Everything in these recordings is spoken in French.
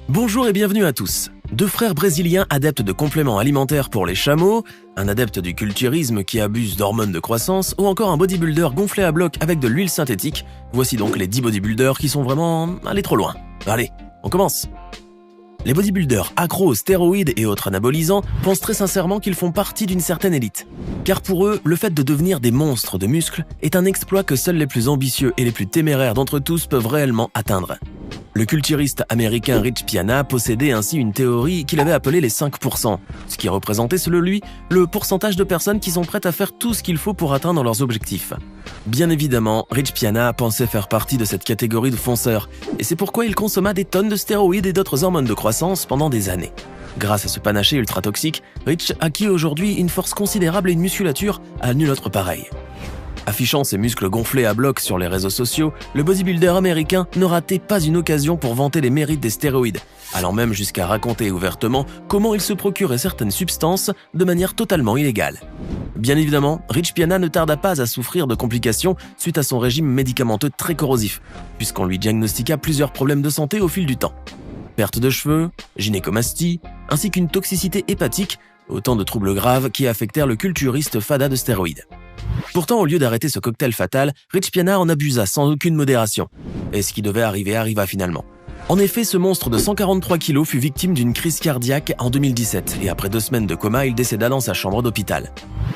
Bonjour et bienvenue à tous. Deux frères brésiliens adeptes de compléments alimentaires pour les chameaux, un adepte du culturisme qui abuse d'hormones de croissance ou encore un bodybuilder gonflé à bloc avec de l'huile synthétique. Voici donc les 10 bodybuilders qui sont vraiment allés trop loin. Allez, on commence. Les bodybuilders accros aux stéroïdes et autres anabolisants pensent très sincèrement qu'ils font partie d'une certaine élite. Car pour eux, le fait de devenir des monstres de muscles est un exploit que seuls les plus ambitieux et les plus téméraires d'entre tous peuvent réellement atteindre. Le culturiste américain Rich Piana possédait ainsi une théorie qu'il avait appelée les 5%, ce qui représentait selon lui le pourcentage de personnes qui sont prêtes à faire tout ce qu'il faut pour atteindre leurs objectifs. Bien évidemment, Rich Piana pensait faire partie de cette catégorie de fonceurs, et c'est pourquoi il consomma des tonnes de stéroïdes et d'autres hormones de croissance pendant des années. Grâce à ce panaché ultra toxique, Rich acquit aujourd'hui une force considérable et une musculature à nul autre pareil. Affichant ses muscles gonflés à bloc sur les réseaux sociaux, le bodybuilder américain ne ratait pas une occasion pour vanter les mérites des stéroïdes, allant même jusqu'à raconter ouvertement comment il se procurait certaines substances de manière totalement illégale. Bien évidemment, Rich Piana ne tarda pas à souffrir de complications suite à son régime médicamenteux très corrosif, puisqu'on lui diagnostiqua plusieurs problèmes de santé au fil du temps. Perte de cheveux, gynécomastie, ainsi qu'une toxicité hépatique, autant de troubles graves qui affectèrent le culturiste fada de stéroïdes. Pourtant, au lieu d'arrêter ce cocktail fatal, Rich Piana en abusa sans aucune modération. Et ce qui devait arriver arriva finalement. En effet, ce monstre de 143 kg fut victime d'une crise cardiaque en 2017 et après 2 semaines de coma, il décéda dans sa chambre d'hôpital.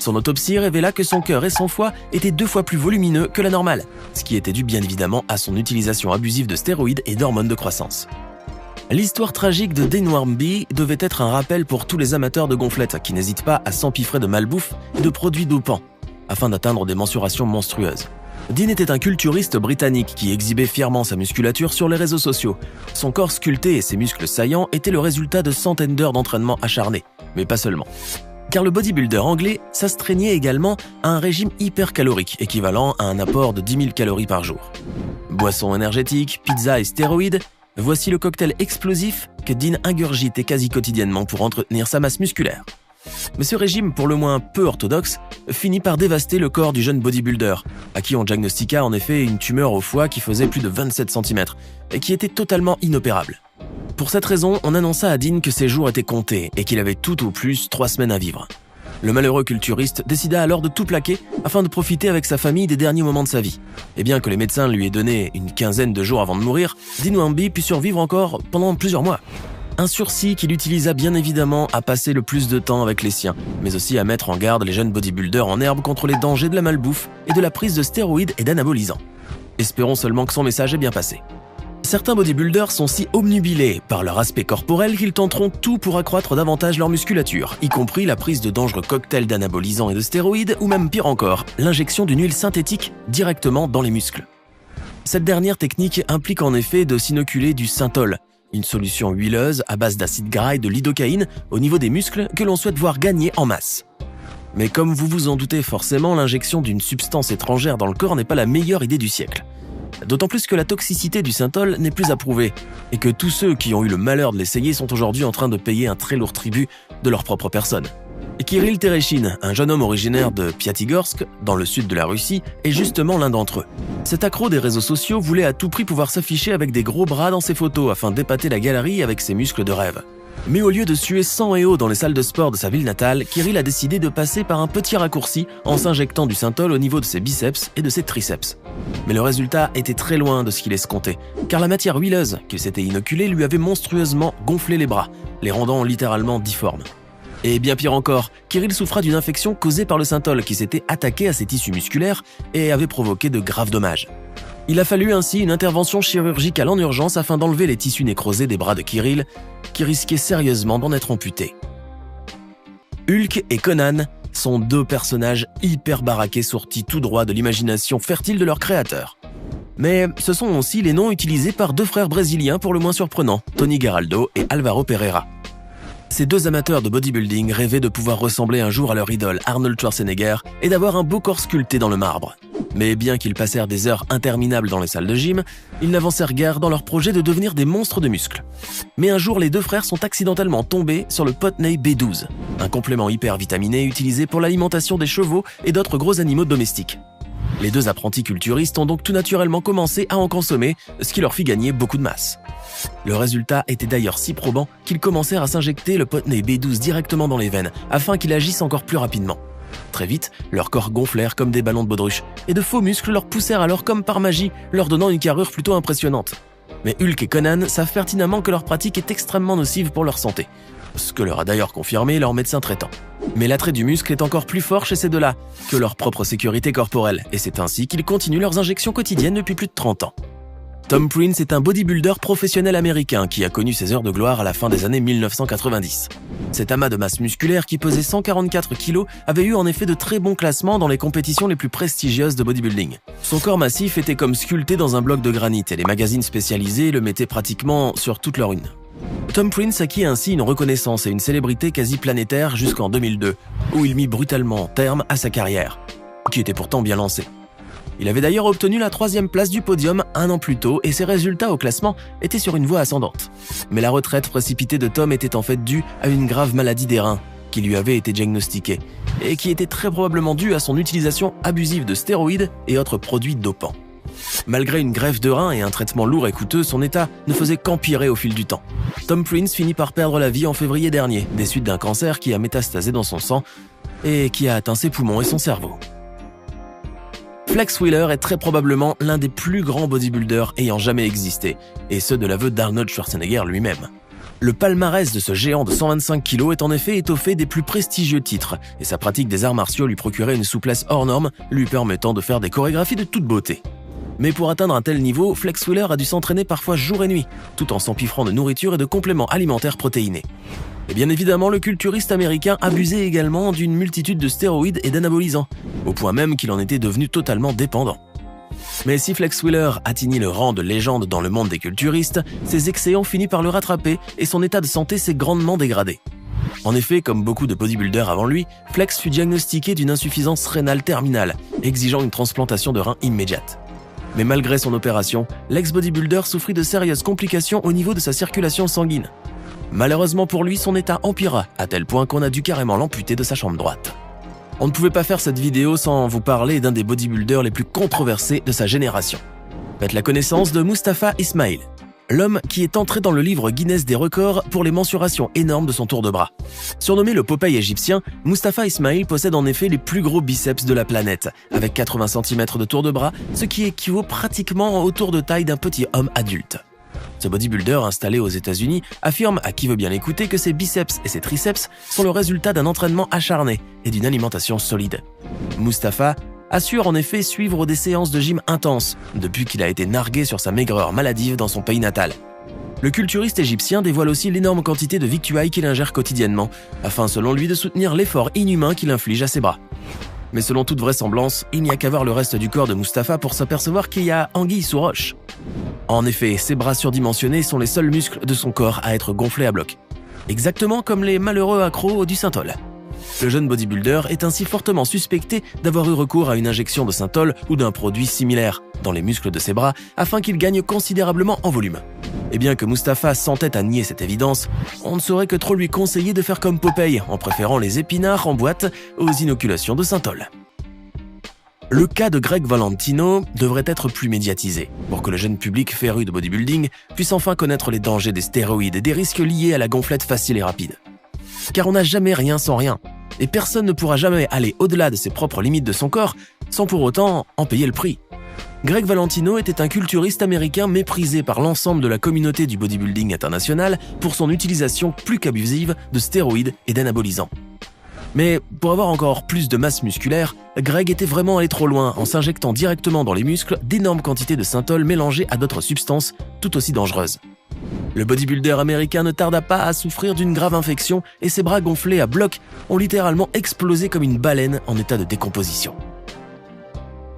Son autopsie révéla que son cœur et son foie étaient 2 fois plus volumineux que la normale, ce qui était dû bien évidemment à son utilisation abusive de stéroïdes et d'hormones de croissance. L'histoire tragique de Dean Wharmby devait être un rappel pour tous les amateurs de gonflettes qui n'hésitent pas à s'empiffrer de malbouffe et de produits dopants, afin d'atteindre des mensurations monstrueuses. Dean était un culturiste britannique qui exhibait fièrement sa musculature sur les réseaux sociaux. Son corps sculpté et ses muscles saillants étaient le résultat de centaines d'heures d'entraînement acharné, mais pas seulement. Car le bodybuilder anglais s'astreignait également à un régime hypercalorique, équivalent à un apport de 10 000 calories par jour. Boissons énergétiques, pizza et stéroïdes, voici le cocktail explosif que Dean ingurgitait quasi quotidiennement pour entretenir sa masse musculaire. Mais ce régime, pour le moins peu orthodoxe, finit par dévaster le corps du jeune bodybuilder, à qui on diagnostiqua en effet une tumeur au foie qui faisait plus de 27 cm et qui était totalement inopérable. Pour cette raison, on annonça à Dean que ses jours étaient comptés et qu'il avait tout au plus 3 semaines à vivre. Le malheureux culturiste décida alors de tout plaquer afin de profiter avec sa famille des derniers moments de sa vie. Et bien que les médecins lui aient donné une quinzaine de jours avant de mourir, Dean Wharmby put survivre encore pendant plusieurs mois. Un sursis qu'il utilisa bien évidemment à passer le plus de temps avec les siens, mais aussi à mettre en garde les jeunes bodybuilders en herbe contre les dangers de la malbouffe et de la prise de stéroïdes et d'anabolisants. Espérons seulement que son message est bien passé. Certains bodybuilders sont si obnubilés par leur aspect corporel qu'ils tenteront tout pour accroître davantage leur musculature, y compris la prise de dangereux cocktails d'anabolisants et de stéroïdes, ou même pire encore, l'injection d'une huile synthétique directement dans les muscles. Cette dernière technique implique en effet de s'inoculer du synthol, une solution huileuse à base d'acide gras et de lidocaïne au niveau des muscles que l'on souhaite voir gagner en masse. Mais comme vous vous en doutez forcément, l'injection d'une substance étrangère dans le corps n'est pas la meilleure idée du siècle. D'autant plus que la toxicité du synthol n'est plus approuvée et que tous ceux qui ont eu le malheur de l'essayer sont aujourd'hui en train de payer un très lourd tribut de leur propre personne. Et Kirill Tereshin, un jeune homme originaire de Piatigorsk, dans le sud de la Russie, est justement l'un d'entre eux. Cet accro des réseaux sociaux voulait à tout prix pouvoir s'afficher avec des gros bras dans ses photos afin d'épater la galerie avec ses muscles de rêve. Mais au lieu de suer sang et eau dans les salles de sport de sa ville natale, Kirill a décidé de passer par un petit raccourci en s'injectant du synthol au niveau de ses biceps et de ses triceps. Mais le résultat était très loin de ce qu'il escomptait, car la matière huileuse qu'il s'était inoculée lui avait monstrueusement gonflé les bras, les rendant littéralement difformes. Et bien pire encore, Kirill souffra d'une infection causée par le synthol qui s'était attaqué à ses tissus musculaires et avait provoqué de graves dommages. Il a fallu ainsi une intervention chirurgicale en urgence afin d'enlever les tissus nécrosés des bras de Kirill, qui risquaient sérieusement d'en être amputés. Hulk et Conan sont 2 personnages hyper baraqués sortis tout droit de l'imagination fertile de leur créateur. Mais ce sont aussi les noms utilisés par 2 frères brésiliens pour le moins surprenants, Tony Geraldo et Alvaro Pereira. Ces 2 amateurs de bodybuilding rêvaient de pouvoir ressembler un jour à leur idole Arnold Schwarzenegger et d'avoir un beau corps sculpté dans le marbre. Mais bien qu'ils passèrent des heures interminables dans les salles de gym, ils n'avancèrent guère dans leur projet de devenir des monstres de muscles. Mais un jour, les 2 frères sont accidentellement tombés sur le Potney B12, un complément hyper vitaminé utilisé pour l'alimentation des chevaux et d'autres gros animaux domestiques. Les deux apprentis culturistes ont donc tout naturellement commencé à en consommer, ce qui leur fit gagner beaucoup de masse. Le résultat était d'ailleurs si probant qu'ils commencèrent à s'injecter le Potney B12 directement dans les veines, afin qu'il agisse encore plus rapidement. Très vite, leurs corps gonflèrent comme des ballons de baudruche, et de faux muscles leur poussèrent alors comme par magie, leur donnant une carrure plutôt impressionnante. Mais Hulk et Conan savent pertinemment que leur pratique est extrêmement nocive pour leur santé, ce que leur a d'ailleurs confirmé leur médecin traitant. Mais l'attrait du muscle est encore plus fort chez ces deux-là que leur propre sécurité corporelle, et c'est ainsi qu'ils continuent leurs injections quotidiennes depuis plus de 30 ans. Tom Prince est un bodybuilder professionnel américain qui a connu ses heures de gloire à la fin des années 1990. Cet amas de masse musculaire qui pesait 144 kg avait eu en effet de très bons classements dans les compétitions les plus prestigieuses de bodybuilding. Son corps massif était comme sculpté dans un bloc de granit et les magazines spécialisés le mettaient pratiquement sur toute leur une. Tom Prince acquit ainsi une reconnaissance et une célébrité quasi planétaire jusqu'en 2002, où il mit brutalement terme à sa carrière, qui était pourtant bien lancée. Il avait d'ailleurs obtenu la 3e place du podium un an plus tôt et ses résultats au classement étaient sur une voie ascendante. Mais la retraite précipitée de Tom était en fait due à une grave maladie des reins qui lui avait été diagnostiquée et qui était très probablement due à son utilisation abusive de stéroïdes et autres produits dopants. Malgré une greffe de reins et un traitement lourd et coûteux, son état ne faisait qu'empirer au fil du temps. Tom Prince finit par perdre la vie en février dernier, des suites d'un cancer qui a métastasé dans son sang et qui a atteint ses poumons et son cerveau. Flex Wheeler est très probablement l'un des plus grands bodybuilders ayant jamais existé, et ce de l'aveu d'Arnold Schwarzenegger lui-même. Le palmarès de ce géant de 125 kg est en effet étoffé des plus prestigieux titres, et sa pratique des arts martiaux lui procurait une souplesse hors norme, lui permettant de faire des chorégraphies de toute beauté. Mais pour atteindre un tel niveau, Flex Wheeler a dû s'entraîner parfois jour et nuit, tout en s'empiffrant de nourriture et de compléments alimentaires protéinés. Et bien évidemment, le culturiste américain abusait également d'une multitude de stéroïdes et d'anabolisants, au point même qu'il en était devenu totalement dépendant. Mais si Flex Wheeler atteignit le rang de légende dans le monde des culturistes, ses excès ont fini par le rattraper et son état de santé s'est grandement dégradé. En effet, comme beaucoup de bodybuilders avant lui, Flex fut diagnostiqué d'une insuffisance rénale terminale, exigeant une transplantation de rein immédiate. Mais malgré son opération, l'ex-bodybuilder souffrit de sérieuses complications au niveau de sa circulation sanguine. Malheureusement pour lui, son état empira, à tel point qu'on a dû carrément l'amputer de sa jambe droite. On ne pouvait pas faire cette vidéo sans vous parler d'un des bodybuilders les plus controversés de sa génération. Faites la connaissance de Mustafa Ismail, l'homme qui est entré dans le livre Guinness des records pour les mensurations énormes de son tour de bras. Surnommé le Popeye égyptien, Mustafa Ismail possède en effet les plus gros biceps de la planète, avec 80 cm de tour de bras, ce qui équivaut pratiquement au tour de taille d'un petit homme adulte. Ce bodybuilder installé aux États-Unis affirme à qui veut bien l'écouter que ses biceps et ses triceps sont le résultat d'un entraînement acharné et d'une alimentation solide. Mustafa assure en effet suivre des séances de gym intenses depuis qu'il a été nargué sur sa maigreur maladive dans son pays natal. Le culturiste égyptien dévoile aussi l'énorme quantité de victuailles qu'il ingère quotidiennement, afin selon lui de soutenir l'effort inhumain qu'il inflige à ses bras. Mais selon toute vraisemblance, il n'y a qu'à voir le reste du corps de Mustafa pour s'apercevoir qu'il y a anguille sous roche. En effet, ses bras surdimensionnés sont les seuls muscles de son corps à être gonflés à bloc. Exactement comme les malheureux accros du Synthol. Le jeune bodybuilder est ainsi fortement suspecté d'avoir eu recours à une injection de Synthol ou d'un produit similaire dans les muscles de ses bras afin qu'il gagne considérablement en volume. Et bien que Mustafa s'entête à nier cette évidence, on ne saurait que trop lui conseiller de faire comme Popeye en préférant les épinards en boîte aux inoculations de Synthol. Le cas de Greg Valentino devrait être plus médiatisé pour que le jeune public féru de bodybuilding puisse enfin connaître les dangers des stéroïdes et des risques liés à la gonflette facile et rapide. Car on n'a jamais rien sans rien, et personne ne pourra jamais aller au-delà de ses propres limites de son corps sans pour autant en payer le prix. Greg Valentino était un culturiste américain méprisé par l'ensemble de la communauté du bodybuilding international pour son utilisation plus qu'abusive de stéroïdes et d'anabolisants. Mais pour avoir encore plus de masse musculaire, Greg était vraiment allé trop loin en s'injectant directement dans les muscles d'énormes quantités de Synthol mélangées à d'autres substances tout aussi dangereuses. Le bodybuilder américain ne tarda pas à souffrir d'une grave infection et ses bras gonflés à bloc ont littéralement explosé comme une baleine en état de décomposition.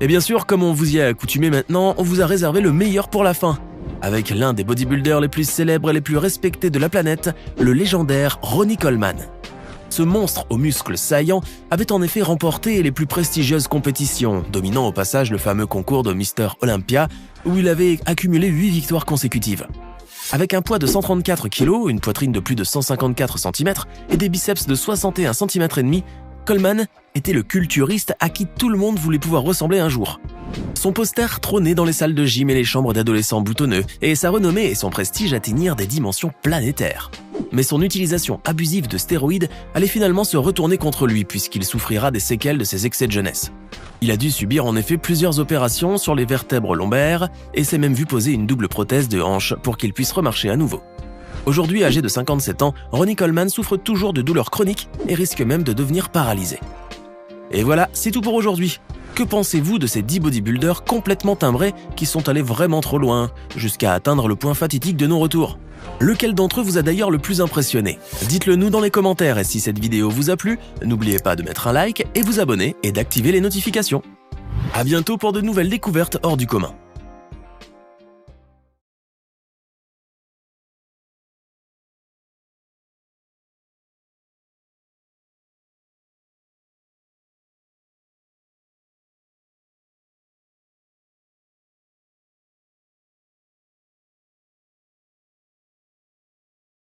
Et bien sûr, comme on vous y a accoutumé maintenant, on vous a réservé le meilleur pour la fin, avec l'un des bodybuilders les plus célèbres et les plus respectés de la planète, le légendaire Ronnie Coleman. Ce monstre aux muscles saillants avait en effet remporté les plus prestigieuses compétitions, dominant au passage le fameux concours de Mr. Olympia, où il avait accumulé 8 victoires consécutives. Avec un poids de 134 kg, une poitrine de plus de 154 cm et des biceps de 61 cm et demi, Coleman était le culturiste à qui tout le monde voulait pouvoir ressembler un jour. Son poster trônait dans les salles de gym et les chambres d'adolescents boutonneux, et sa renommée et son prestige atteignirent des dimensions planétaires. Mais son utilisation abusive de stéroïdes allait finalement se retourner contre lui puisqu'il souffrira des séquelles de ses excès de jeunesse. Il a dû subir en effet plusieurs opérations sur les vertèbres lombaires et s'est même vu poser une double prothèse de hanche pour qu'il puisse remarcher à nouveau. Aujourd'hui, âgé de 57 ans, Ronnie Coleman souffre toujours de douleurs chroniques et risque même de devenir paralysé. Et voilà, c'est tout pour aujourd'hui. Que pensez-vous de ces 10 bodybuilders complètement timbrés qui sont allés vraiment trop loin, jusqu'à atteindre le point fatidique de non-retour? Lequel d'entre eux vous a d'ailleurs le plus impressionné? Dites-le nous dans les commentaires et si cette vidéo vous a plu, n'oubliez pas de mettre un like et vous abonner et d'activer les notifications. À bientôt pour de nouvelles découvertes hors du commun.